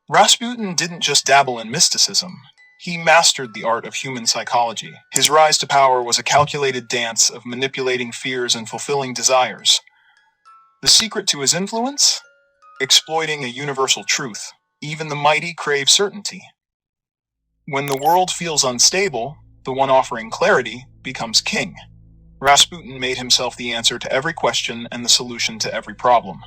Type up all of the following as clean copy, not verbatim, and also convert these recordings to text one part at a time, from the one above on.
Rasputin didn't just dabble in mysticism. He mastered the art of human psychology. His rise to power was a calculated dance of manipulating fears and fulfilling desires. The secret to his influence? Exploiting a universal truth. Even the mighty crave certainty. When the world feels unstable, the one offering clarity becomes king. Rasputin made himself the answer to every question and the solution to every problem.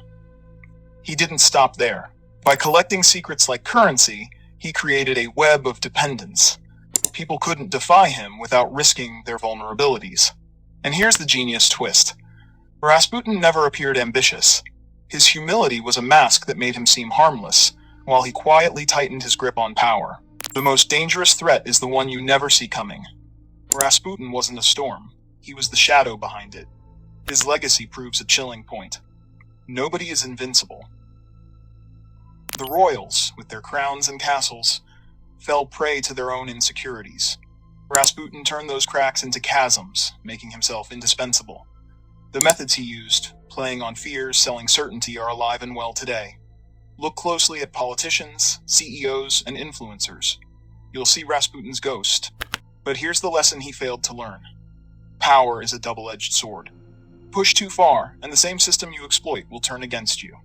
He didn't stop there. By collecting secrets like currency, he created a web of dependence. People couldn't defy him without risking their vulnerabilities. And here's the genius twist. Rasputin never appeared ambitious. His humility was a mask that made him seem harmless, while he quietly tightened his grip on power. The most dangerous threat is the one you never see coming. Rasputin wasn't a storm. He was the shadow behind it. His legacy proves a chilling point. Nobody is invincible. The royals, with their crowns and castles, fell prey to their own insecurities. Rasputin turned those cracks into chasms, making himself indispensable. The methods he used, playing on fears, selling certainty, are alive and well today. Look closely at politicians, CEOs, and influencers. You'll see Rasputin's ghost. But here's the lesson he failed to learn. Power is a double-edged sword. Push too far, and the same system you exploit will turn against you.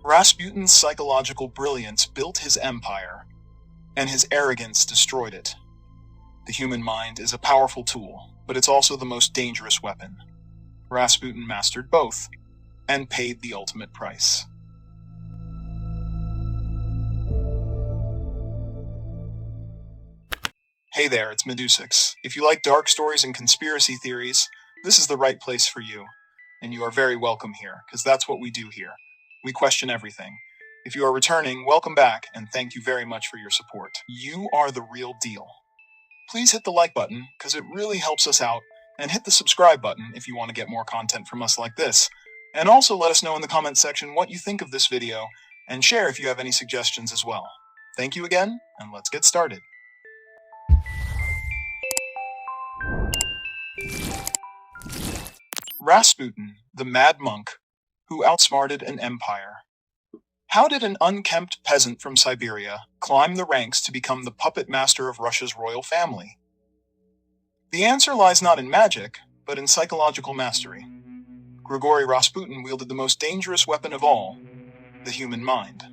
Rasputin's psychological brilliance built his empire, and his arrogance destroyed it. The human mind is a powerful tool, but it's also the most dangerous weapon. Rasputin mastered both, and paid the ultimate price. Hey there, it's Medusix. If you like dark stories and conspiracy theories, this is the right place for you. And you are very welcome here, because that's what we do here. We question everything. If you are returning, welcome back, and thank you very much for your support. You are the real deal. Please hit the like button, because it really helps us out, and hit the subscribe button if you want to get more content from us like this. And also let us know in the comments section what you think of this video, and share if you have any suggestions as well. Thank you again, and let's get started. Rasputin, the mad monk, who outsmarted an empire. How did an unkempt peasant from Siberia climb the ranks to become the puppet master of Russia's royal family? The answer lies not in magic, but in psychological mastery. Grigory Rasputin wielded the most dangerous weapon of all, the human mind.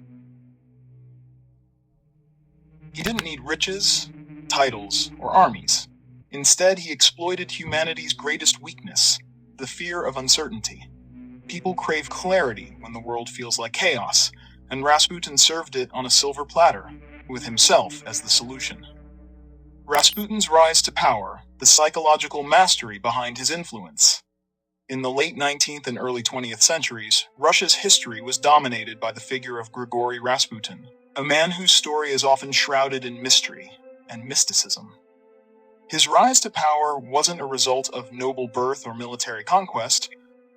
He didn't need riches, titles, or armies. Instead, he exploited humanity's greatest weakness, the fear of uncertainty. People crave clarity when the world feels like chaos, and Rasputin served it on a silver platter, with himself as the solution. Rasputin's rise to power, the psychological mastery behind his influence. In the late 19th and early 20th centuries, Russia's history was dominated by the figure of Grigory Rasputin, a man whose story is often shrouded in mystery and mysticism. His rise to power wasn't a result of noble birth or military conquest,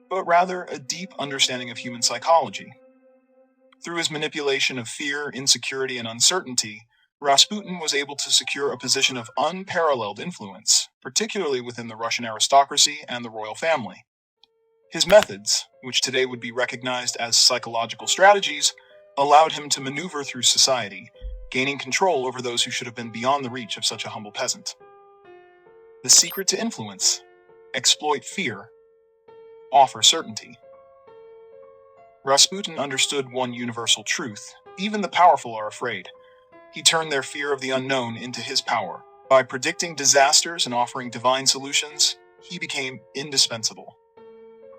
but rather a deep understanding of human psychology. Through his manipulation of fear, insecurity, and uncertainty, Rasputin was able to secure a position of unparalleled influence, particularly within the Russian aristocracy and the royal family. His methods, which today would be recognized as psychological strategies, allowed him to maneuver through society, gaining control over those who should have been beyond the reach of such a humble peasant. The secret to influence: exploit fear, offer certainty. Rasputin understood one universal truth: even the powerful are afraid. He turned their fear of the unknown into his power. By predicting disasters and offering divine solutions, he became indispensable.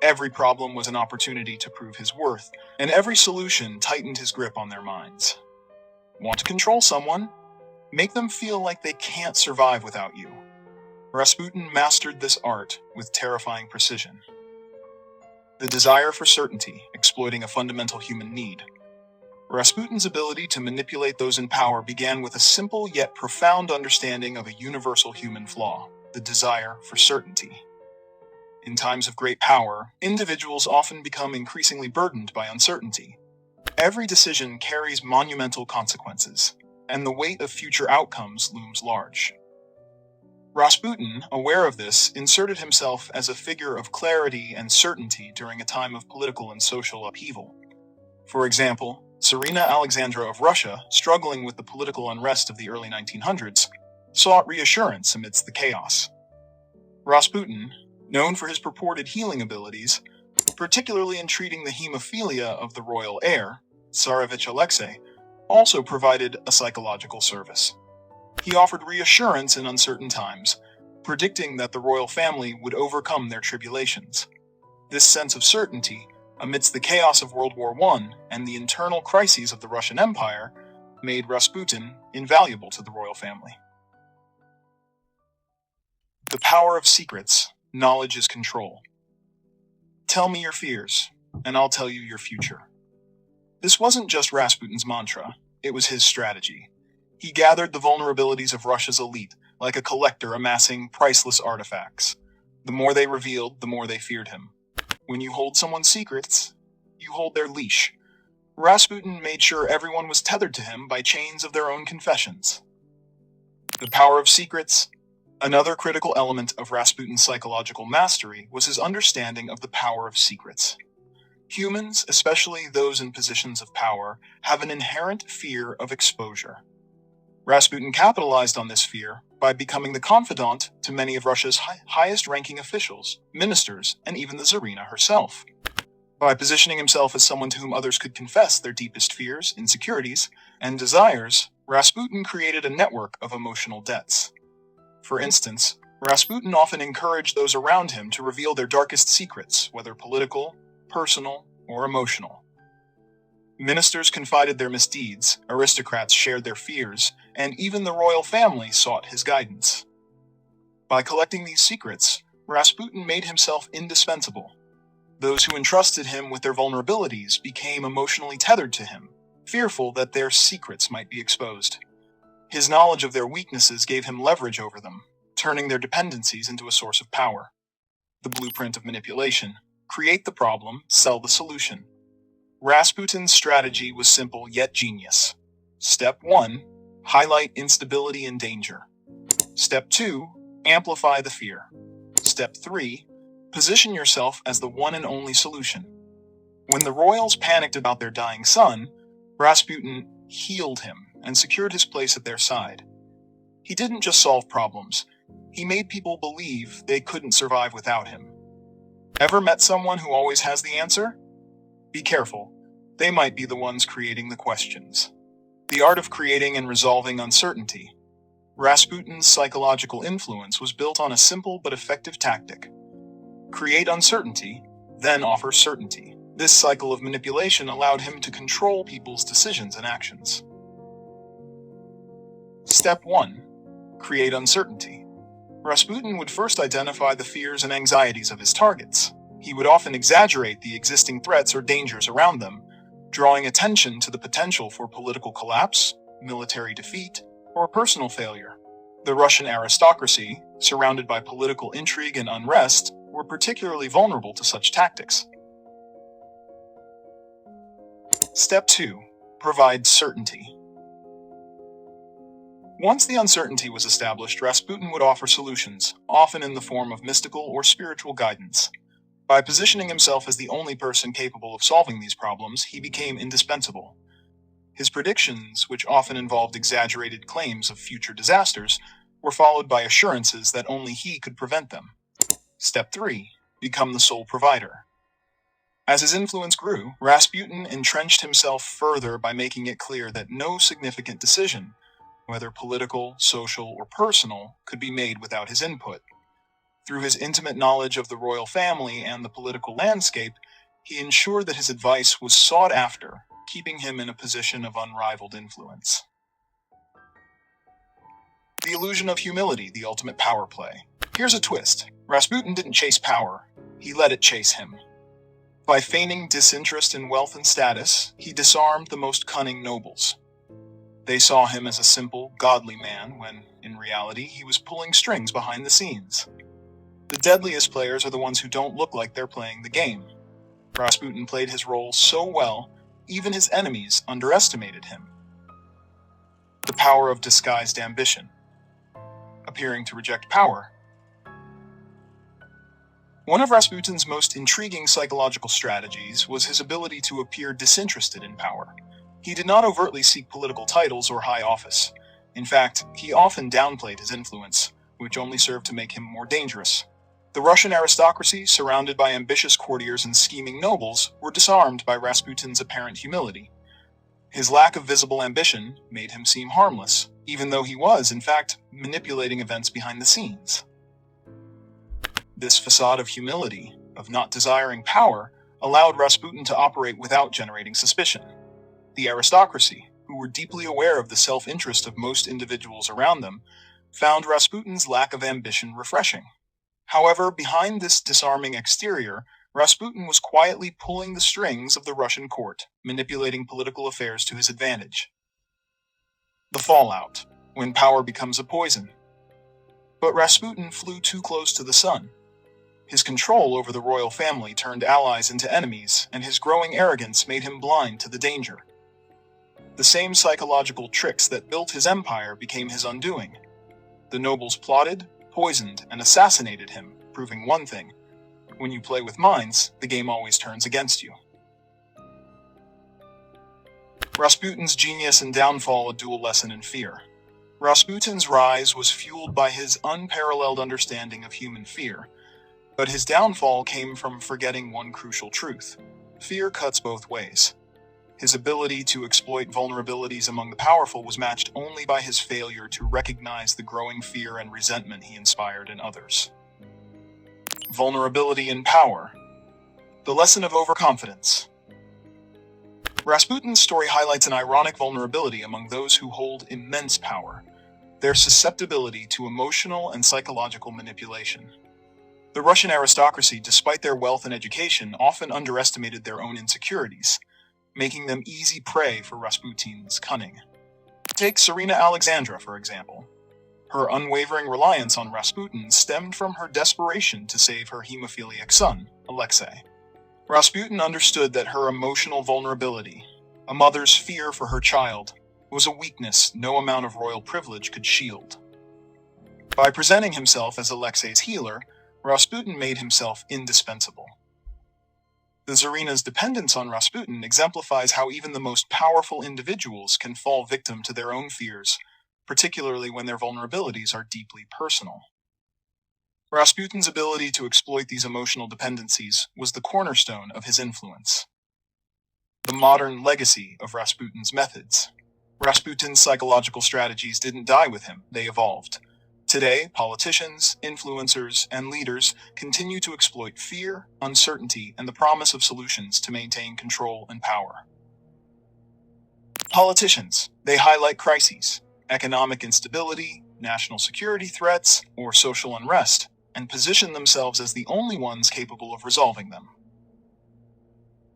Every problem was an opportunity to prove his worth, and every solution tightened his grip on their minds. Want to control someone? Make them feel like they can't survive without you. Rasputin mastered this art with terrifying precision. The desire for certainty, exploiting a fundamental human need. Rasputin's ability to manipulate those in power began with a simple yet profound understanding of a universal human flaw: the desire for certainty. In times of great power, individuals often become increasingly burdened by uncertainty. Every decision carries monumental consequences, and the weight of future outcomes looms large. Rasputin, aware of this, inserted himself as a figure of clarity and certainty during a time of political and social upheaval. For example, Tsarina Alexandra of Russia, struggling with the political unrest of the early 1900s, sought reassurance amidst the chaos. Rasputin, known for his purported healing abilities, particularly in treating the hemophilia of the royal heir, Tsarevich Alexei, also provided a psychological service. He offered reassurance in uncertain times, predicting that the royal family would overcome their tribulations. This sense of certainty, amidst the chaos of World War I and the internal crises of the Russian Empire, made Rasputin invaluable to the royal family. The power of secrets. Knowledge is control. Tell me your fears, and I'll tell you your future. This wasn't just Rasputin's mantra, it was his strategy. He gathered the vulnerabilities of Russia's elite, like a collector amassing priceless artifacts. The more they revealed, the more they feared him. When you hold someone's secrets, you hold their leash. Rasputin made sure everyone was tethered to him by chains of their own confessions. The power of secrets. Another critical element of Rasputin's psychological mastery was his understanding of the power of secrets. Humans, especially those in positions of power, have an inherent fear of exposure. Rasputin capitalized on this fear by becoming the confidant to many of Russia's highest-ranking officials, ministers, and even the Tsarina herself. By positioning himself as someone to whom others could confess their deepest fears, insecurities, and desires, Rasputin created a network of emotional debts. For instance, Rasputin often encouraged those around him to reveal their darkest secrets, whether political, personal, or emotional. Ministers confided their misdeeds, aristocrats shared their fears, and even the royal family sought his guidance. By collecting these secrets, Rasputin made himself indispensable. Those who entrusted him with their vulnerabilities became emotionally tethered to him, fearful that their secrets might be exposed. His knowledge of their weaknesses gave him leverage over them, turning their dependencies into a source of power. The blueprint of manipulation: create the problem, sell the solution. Rasputin's strategy was simple yet genius. Step 1. Highlight instability and danger. Step 2. Amplify the fear. Step 3. Position yourself as the one and only solution. When the royals panicked about their dying son, Rasputin healed him and secured his place at their side. He didn't just solve problems, he made people believe they couldn't survive without him. Ever met someone who always has the answer? Be careful, they might be the ones creating the questions. The art of creating and resolving uncertainty. Rasputin's psychological influence was built on a simple but effective tactic. Create uncertainty, then offer certainty. This cycle of manipulation allowed him to control people's decisions and actions. Step 1. Create uncertainty. Rasputin would first identify the fears and anxieties of his targets. He would often exaggerate the existing threats or dangers around them, drawing attention to the potential for political collapse, military defeat, or personal failure. The Russian aristocracy, surrounded by political intrigue and unrest, were particularly vulnerable to such tactics. Step 2. Provide certainty. Once the uncertainty was established, Rasputin would offer solutions, often in the form of mystical or spiritual guidance. By positioning himself as the only person capable of solving these problems, he became indispensable. His predictions, which often involved exaggerated claims of future disasters, were followed by assurances that only he could prevent them. Step 3. Become the sole provider. As his influence grew, Rasputin entrenched himself further by making it clear that no significant decision, whether political, social, or personal, could be made without his input. Through his intimate knowledge of the royal family and the political landscape, he ensured that his advice was sought after, keeping him in a position of unrivaled influence. The illusion of humility, the ultimate power play. Here's a twist. Rasputin didn't chase power, he let it chase him. By feigning disinterest in wealth and status, he disarmed the most cunning nobles. They saw him as a simple, godly man when, in reality, he was pulling strings behind the scenes. The deadliest players are the ones who don't look like they're playing the game. Rasputin played his role so well, even his enemies underestimated him. The power of disguised ambition. Appearing to reject power. One of Rasputin's most intriguing psychological strategies was his ability to appear disinterested in power. He did not overtly seek political titles or high office. In fact, he often downplayed his influence, which only served to make him more dangerous. The Russian aristocracy, surrounded by ambitious courtiers and scheming nobles, were disarmed by Rasputin's apparent humility. His lack of visible ambition made him seem harmless, even though he was, in fact, manipulating events behind the scenes. This facade of humility, of not desiring power, allowed Rasputin to operate without generating suspicion. The aristocracy, who were deeply aware of the self-interest of most individuals around them, found Rasputin's lack of ambition refreshing. However, behind this disarming exterior, Rasputin was quietly pulling the strings of the Russian court, manipulating political affairs to his advantage. The fallout, when power becomes a poison. But Rasputin flew too close to the sun. His control over the royal family turned allies into enemies, and his growing arrogance made him blind to the danger. The same psychological tricks that built his empire became his undoing. The nobles plotted, poisoned, and assassinated him, proving one thing: when you play with minds, the game always turns against you. Rasputin's genius and downfall, a dual lesson in fear. Rasputin's rise was fueled by his unparalleled understanding of human fear, but his downfall came from forgetting one crucial truth: fear cuts both ways. His ability to exploit vulnerabilities among the powerful was matched only by his failure to recognize the growing fear and resentment he inspired in others. Vulnerability in power. The lesson of overconfidence. Rasputin's story highlights an ironic vulnerability among those who hold immense power: their susceptibility to emotional and psychological manipulation. The Russian aristocracy, despite their wealth and education, often underestimated their own insecurities, making them easy prey for Rasputin's cunning. Take Tsarina Alexandra, for example. Her unwavering reliance on Rasputin stemmed from her desperation to save her hemophiliac son, Alexei. Rasputin understood that her emotional vulnerability, a mother's fear for her child, was a weakness no amount of royal privilege could shield. By presenting himself as Alexei's healer, Rasputin made himself indispensable. The Tsarina's dependence on Rasputin exemplifies how even the most powerful individuals can fall victim to their own fears, particularly when their vulnerabilities are deeply personal. Rasputin's ability to exploit these emotional dependencies was the cornerstone of his influence. The modern legacy of Rasputin's methods. Rasputin's psychological strategies didn't die with him, they evolved. Today, politicians, influencers, and leaders continue to exploit fear, uncertainty, and the promise of solutions to maintain control and power. Politicians. They highlight crises, economic instability, national security threats, or social unrest, and position themselves as the only ones capable of resolving them.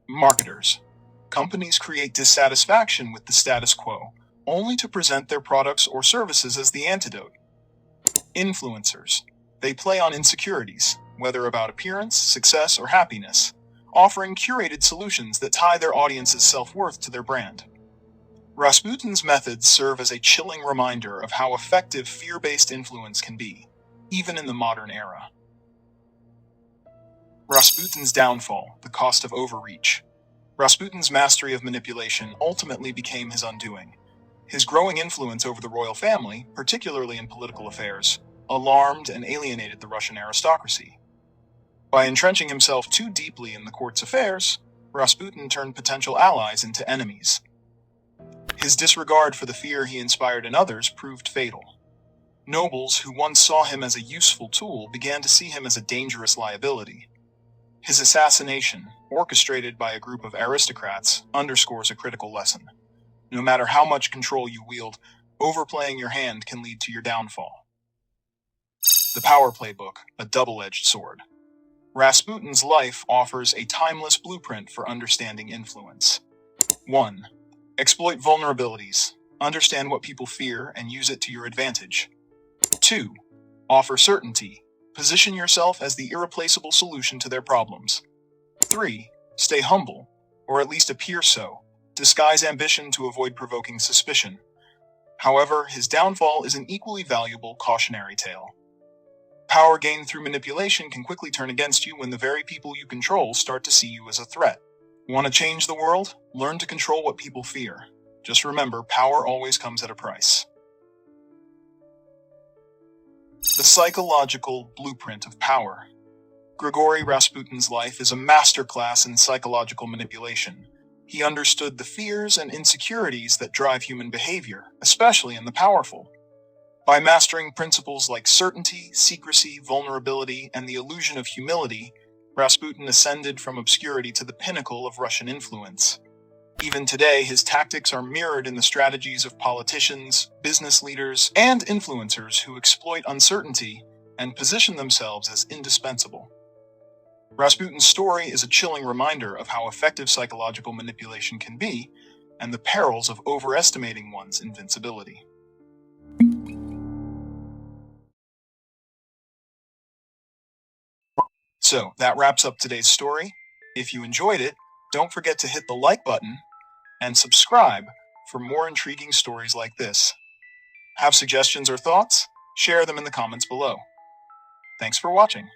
Marketers. Companies create dissatisfaction with the status quo, only to present their products or services as the antidote. Influencers. They play on insecurities, whether about appearance, success, or happiness, offering curated solutions that tie their audience's self-worth to their brand. Rasputin's methods serve as a chilling reminder of how effective fear-based influence can be, even in the modern era. Rasputin's downfall, the cost of overreach. Rasputin's mastery of manipulation ultimately became his undoing. His growing influence over the royal family, particularly in political affairs, alarmed and alienated the Russian aristocracy. By entrenching himself too deeply in the court's affairs, Rasputin turned potential allies into enemies. His disregard for the fear he inspired in others proved fatal. Nobles who once saw him as a useful tool began to see him as a dangerous liability. His assassination, orchestrated by a group of aristocrats, underscores a critical lesson. No matter how much control you wield, overplaying your hand can lead to your downfall. The Power Playbook, a double-edged sword. Rasputin's life offers a timeless blueprint for understanding influence. 1. Exploit vulnerabilities. Understand what people fear and use it to your advantage. 2. Offer certainty. Position yourself as the irreplaceable solution to their problems. 3. Stay humble, or at least appear so. Disguise ambition to avoid provoking suspicion. However, his downfall is an equally valuable cautionary tale. Power gained through manipulation can quickly turn against you when the very people you control start to see you as a threat. Want to change the world? Learn to control what people fear. Just remember, power always comes at a price. The psychological blueprint of power. Grigory Rasputin's life is a masterclass in psychological manipulation. He understood the fears and insecurities that drive human behavior, especially in the powerful. By mastering principles like certainty, secrecy, vulnerability, and the illusion of humility, Rasputin ascended from obscurity to the pinnacle of Russian influence. Even today, his tactics are mirrored in the strategies of politicians, business leaders, and influencers who exploit uncertainty and position themselves as indispensable. Rasputin's story is a chilling reminder of how effective psychological manipulation can be, and the perils of overestimating one's invincibility. So, that wraps up today's story. If you enjoyed it, don't forget to hit the like button and subscribe for more intriguing stories like this. Have suggestions or thoughts? Share them in the comments below. Thanks for watching.